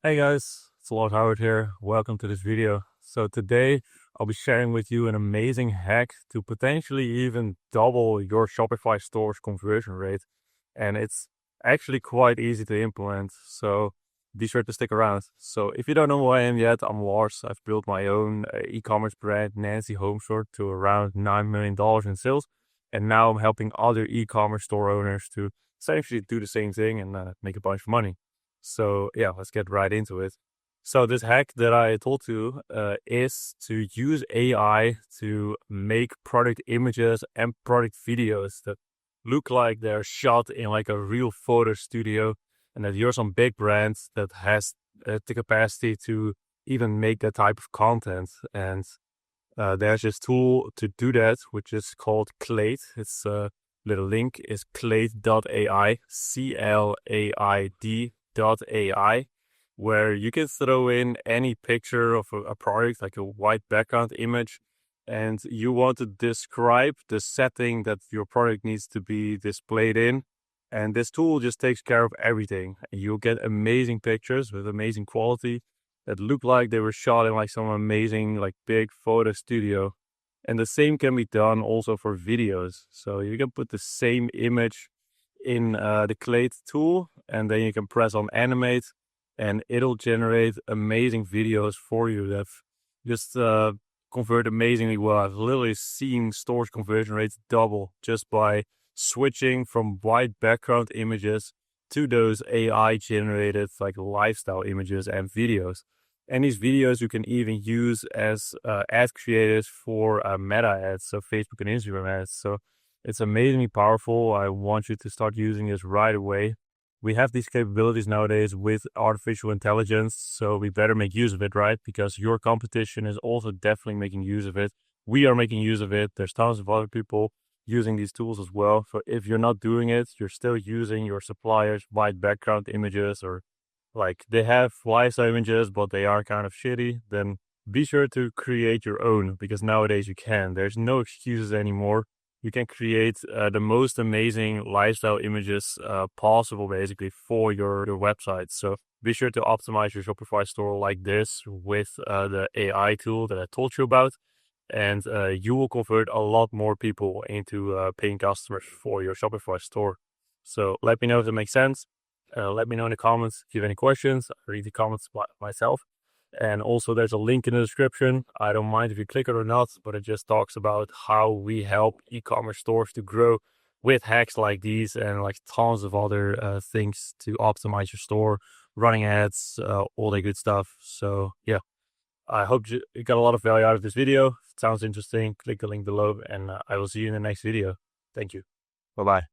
Hey guys, it's Lars Hauwert here. Welcome to this video. So today I'll be sharing with you an amazing hack to potentially even double your Shopify store's conversion rate. And it's actually quite easy to implement. So be sure to stick around. So if you don't know who I am yet, I'm Lars. I've built my own e-commerce brand, Nancy Home Store, to around $9 million in sales. And now I'm helping other e-commerce store owners to essentially do the same thing and make a bunch of money. So yeah, let's get right into it. So this hack that I told you is to use AI to make product images and product videos that look like they're shot in like a real photo studio, and that you're some big brands that has the capacity to even make that type of content. And there's this tool to do that, which is called Clade. It's little link is clade.ai, CLAID.ai, where you can throw in any picture of a product, like a white background image, and you want to describe the setting that your product needs to be displayed in. And this tool just takes care of everything. And you'll get amazing pictures with amazing quality that look like they were shot in like some amazing, like big photo studio. And the same can be done also for videos. So you can put the same image in the Clade tool, and then you can press on animate, and it'll generate amazing videos for you that just convert amazingly well. I've literally seen stores conversion rates double just by switching from white background images to those AI generated like lifestyle images and videos. And these videos you can even use as ad creators for meta ads, so Facebook and Instagram ads. So it's amazingly powerful. I want you to start using this right away. We have these capabilities nowadays with artificial intelligence, so we better make use of it, right? Because your competition is also definitely making use of it. We are making use of it. There's tons of other people using these tools as well. So if you're not doing it, you're still using your supplier's white background images, or like they have lifestyle images, but they are kind of shitty, then be sure to create your own, because nowadays you can. There's no excuses anymore. You can create the most amazing lifestyle images possible, basically, for your website. So be sure to optimize your Shopify store like this with the AI tool that I told you about. And you will convert a lot more people into paying customers for your Shopify store. So let me know if that makes sense. Let me know in the comments if you have any questions. I read the comments myself. And also there's a link in the description. I don't mind if you click it or not, but it just talks about how we help e-commerce stores to grow with hacks like these and like tons of other things to optimize your store, running ads, all that good stuff. So yeah, I hope you got a lot of value out of this video. If it sounds interesting, click the link below, and I will see you in the next video. Thank you. Bye-bye.